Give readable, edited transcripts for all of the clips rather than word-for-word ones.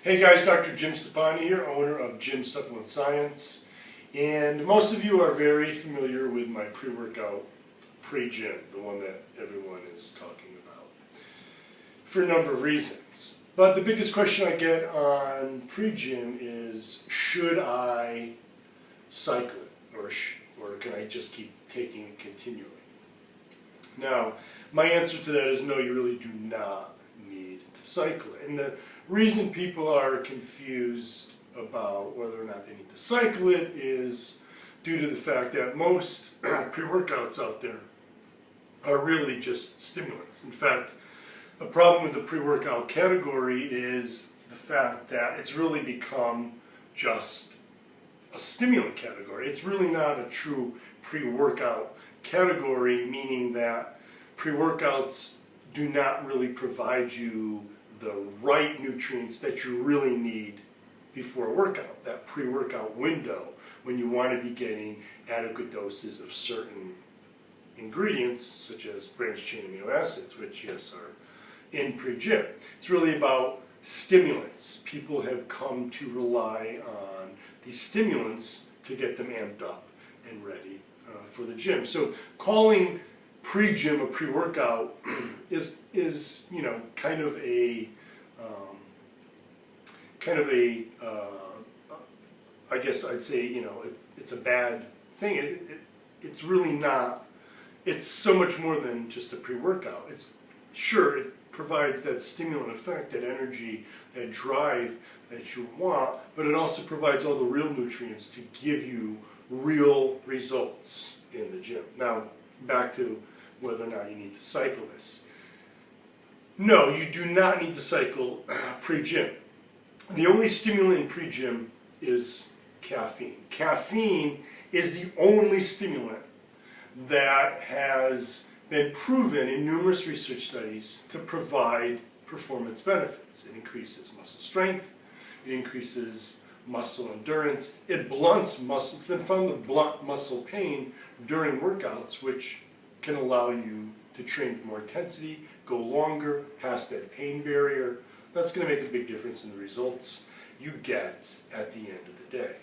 Hey guys, Dr. Jim Stoppani here, owner of Jim Supplement Science, and most of you are very familiar with my pre-workout Pre-JYM, the one that everyone is talking about, for a number of reasons. But the biggest question I get on Pre-JYM is, should I cycle it, or can I just keep taking it continually? Now, my answer to that is no, you really do not need to cycle it. And the reason people are confused about whether or not they need to cycle it is due to the fact that most pre-workouts out there are really just stimulants. In fact, the problem with the pre-workout category is the fact that it's really become just a stimulant category. It's really not a true pre-workout category, meaning that pre-workouts do not really provide you the right nutrients that you really need before a workout, that pre-workout window when you want to be getting adequate doses of certain ingredients such as branched chain amino acids, which yes are in pre-JYM. It's really about stimulants. People have come to rely on these stimulants to get them amped up and ready for the gym. So calling pre-JYM a pre-workout is kind of a I guess I'd say it's a bad thing. It's really not. It's so much more than just a pre-workout. It's sure it provides that stimulant effect, that energy, that drive that you want, but it also provides all the real nutrients to give you real results in the gym. Now, back to whether or not you need to cycle this. No, you do not need to cycle pre-JYM. The only stimulant in pre-JYM is caffeine. Caffeine is the only stimulant that has been proven in numerous research studies to provide performance benefits. It increases muscle strength, it increases muscle endurance, it blunts muscle. It's been found to blunt muscle pain during workouts, which can allow you to train with more intensity, go longer, past that pain barrier. That's going to make a big difference in the results you get at the end of the day.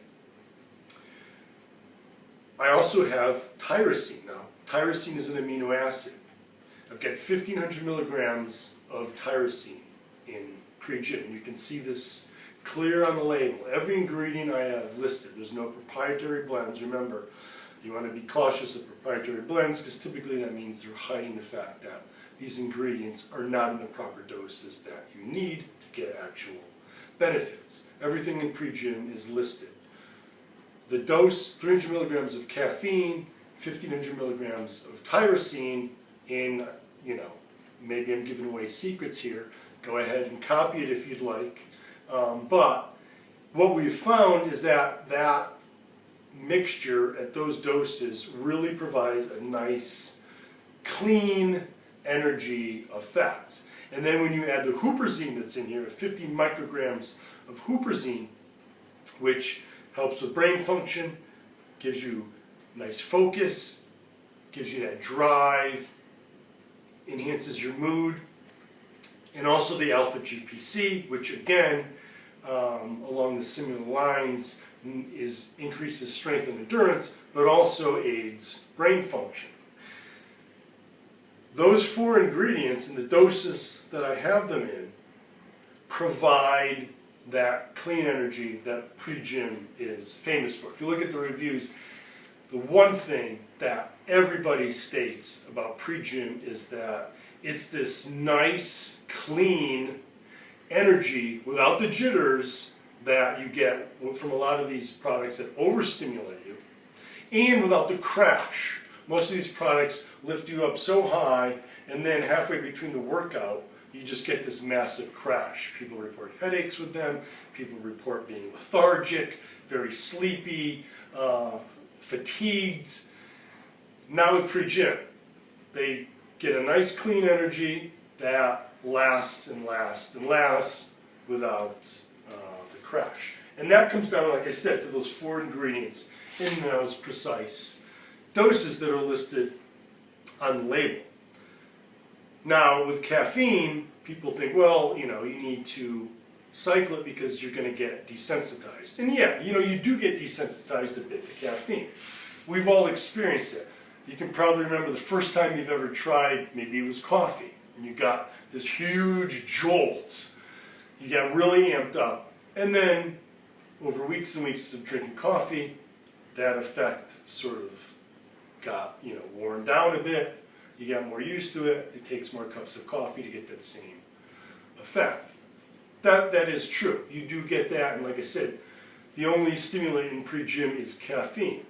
I also have tyrosine now. Tyrosine is an amino acid. I've got 1,500 milligrams of tyrosine in pre-JYM. You can see this clear on the label. Every ingredient I have listed. There's no proprietary blends. Remember, you want to be cautious of proprietary blends because typically that means they're hiding the fact that these ingredients are not in the proper doses that you need to get actual benefits. Everything in pre-JYM is listed. The dose, 300 milligrams of caffeine, 1,500 milligrams of tyrosine in, maybe I'm giving away secrets here. Go ahead and copy it if you'd like. But what we've found is that that mixture at those doses really provides a nice, clean energy effect. And then when you add the huperzine that's in here, 50 micrograms of huperzine, which helps with brain function, gives you nice focus, gives you that drive, enhances your mood, and also the alpha GPC, which again, along the similar lines, increases strength and endurance, but also aids brain function. Those four ingredients and the doses that I have them in provide that clean energy that pre-JYM is famous for. If you look at the reviews, the one thing that everybody states about pre-JYM is that it's this nice, clean energy without the jitters that you get from a lot of these products that overstimulate you, and without the crash. Most of these products lift you up so high, and then halfway between the workout, you just get this massive crash. People report headaches with them. People report being lethargic, very sleepy, fatigued. Not with pre-JYM. They get a nice clean energy that lasts and lasts and lasts without the crash. And that comes down, like I said, to those four ingredients in those precise doses that are listed on the label. Now, with caffeine, people think, well, you need to cycle it because you're going to get desensitized. And yeah, you do get desensitized a bit to caffeine. We've all experienced it. You can probably remember the first time you've ever tried, maybe it was coffee, and you got this huge jolt. You got really amped up. And then over weeks and weeks of drinking coffee, that effect sort of got, worn down a bit. You got more used to it. It takes more cups of coffee to get that same effect. That is true. You do get that, and like I said, the only stimulant in pre-JYM is caffeine.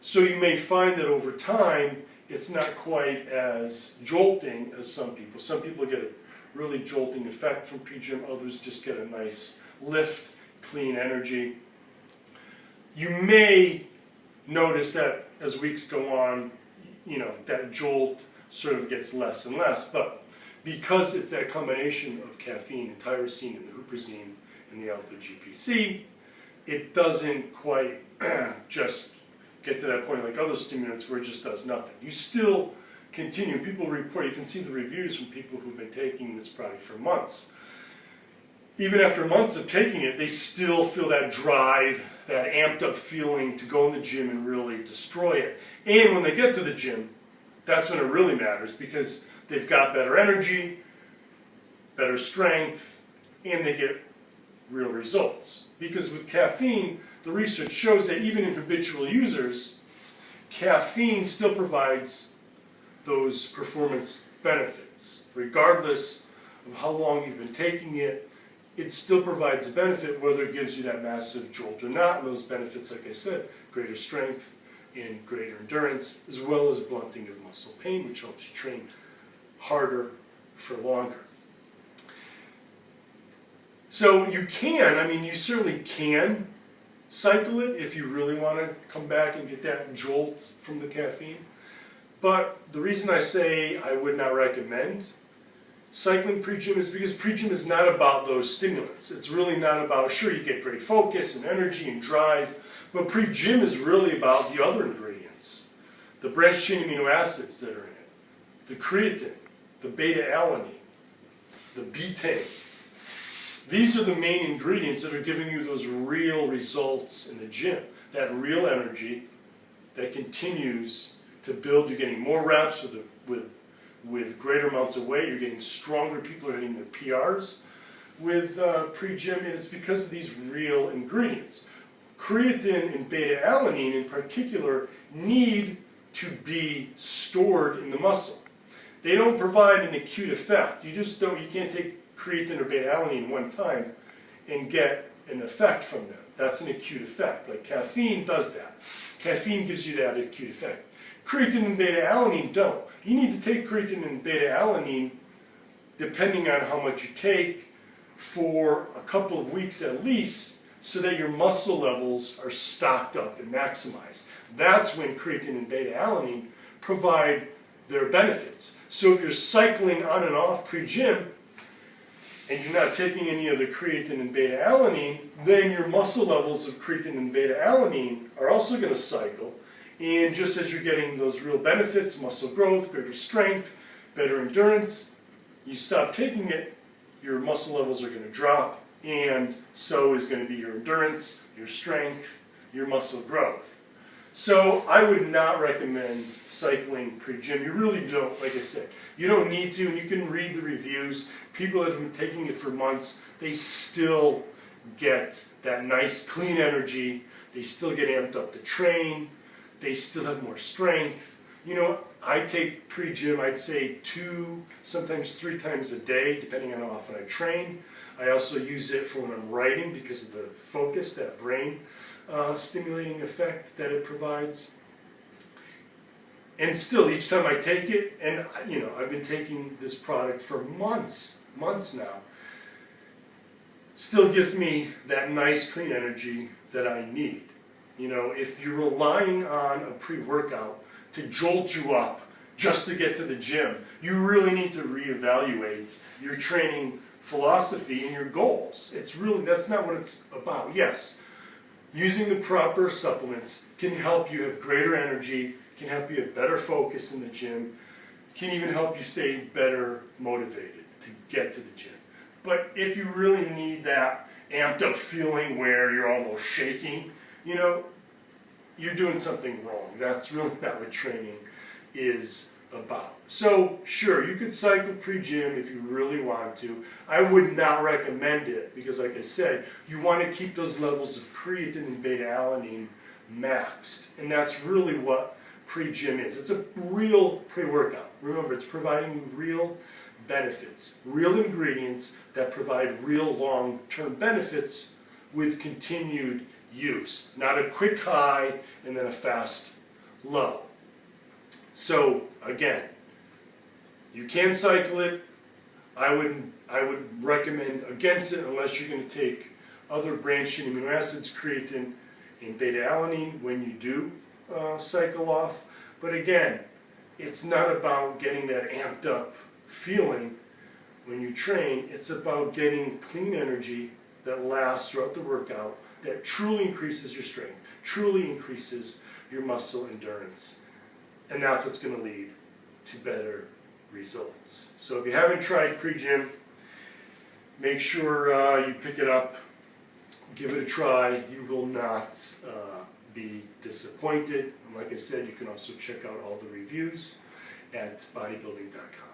So you may find that over time, it's not quite as jolting as some people. Some people get a really jolting effect from pre-JYM, others just get a nice lift, clean energy. You may notice that as weeks go on, that jolt sort of gets less and less, but because it's that combination of caffeine and tyrosine and the huperzine and the alpha-GPC, it doesn't quite just get to that point like other stimulants where it just does nothing. You still continue. People report, you can see the reviews from people who've been taking this product for months. Even after months of taking it, they still feel that drive, that amped up feeling to go in the gym and really destroy it. And when they get to the gym, that's when it really matters because they've got better energy, better strength, and they get real results. Because with caffeine, the research shows that even in habitual users, caffeine still provides those performance benefits. Regardless of how long you've been taking it, it still provides a benefit whether it gives you that massive jolt or not. And those benefits, like I said, greater strength and greater endurance, as well as blunting of muscle pain, which helps you train harder for longer. So you certainly can cycle it if you really want to come back and get that jolt from the caffeine. But the reason I say I would not recommend cycling pre-JYM is because pre-JYM is not about those stimulants. It's really not about, sure, you get great focus and energy and drive, but pre-JYM is really about the other ingredients. The branched chain amino acids that are in it, the creatine, the beta-alanine, the betaine. These are the main ingredients that are giving you those real results in the gym. That real energy that continues to build. You're getting more reps with greater amounts of weight. You're getting stronger. People are hitting their PRs with pre-JYM, and it's because of these real ingredients. Creatine and beta-alanine in particular need to be stored in the muscle. They don't provide an acute effect. You can't take creatine or beta-alanine one time and get an effect from them. That's an acute effect. Like caffeine does that. Caffeine gives you that acute effect. Creatine and beta-alanine don't. You need to take creatine and beta-alanine, depending on how much you take, for a couple of weeks at least, so that your muscle levels are stocked up and maximized. That's when creatine and beta-alanine provide their benefits. So if you're cycling on and off pre-JYM, and you're not taking any of the creatine and beta-alanine, then your muscle levels of creatine and beta-alanine are also going to cycle. And just as you're getting those real benefits, muscle growth, greater strength, better endurance, you stop taking it, your muscle levels are going to drop, and so is going to be your endurance, your strength, your muscle growth. So I would not recommend cycling pre-JYM. You really don't, like I said. You don't need to, and you can read the reviews. People that have been taking it for months, they still get that nice, clean energy. They still get amped up to train. They still have more strength. I take pre-JYM, I'd say 2, sometimes 3 times a day, depending on how often I train. I also use it for when I'm writing because of the focus, that brain stimulating effect that it provides. And still, each time I take it, and I've been taking this product for months now, still gives me that nice, clean energy that I need. If you're relying on a pre-workout to jolt you up just to get to the gym, you really need to reevaluate your training philosophy and your goals. That's not what it's about. Yes, using the proper supplements can help you have greater energy, can help you have better focus in the gym, can even help you stay better motivated to get to the gym. But if you really need that amped up feeling where you're almost shaking, you know, you're doing something wrong. That's really not what training is about. So sure, you could cycle pre-gym if you really want to. I would not recommend it because, like I said, you want to keep those levels of creatine and beta-alanine maxed. And that's really what pre-gym is. It's a real pre-workout. Remember, it's providing you real benefits, real ingredients that provide real long-term benefits with continued use. Not a quick high and then a fast low. So again, you can cycle it. I would recommend against it unless you're going to take other branched-chain amino acids, creatine and beta-alanine when you do cycle off. But again, it's not about getting that amped up feeling when you train. It's about getting clean energy that lasts throughout the workout, that truly increases your strength, truly increases your muscle endurance. And that's what's going to lead to better results. So if you haven't tried pre-gym, make sure you pick it up, give it a try. You will not be disappointed. And like I said, you can also check out all the reviews at bodybuilding.com.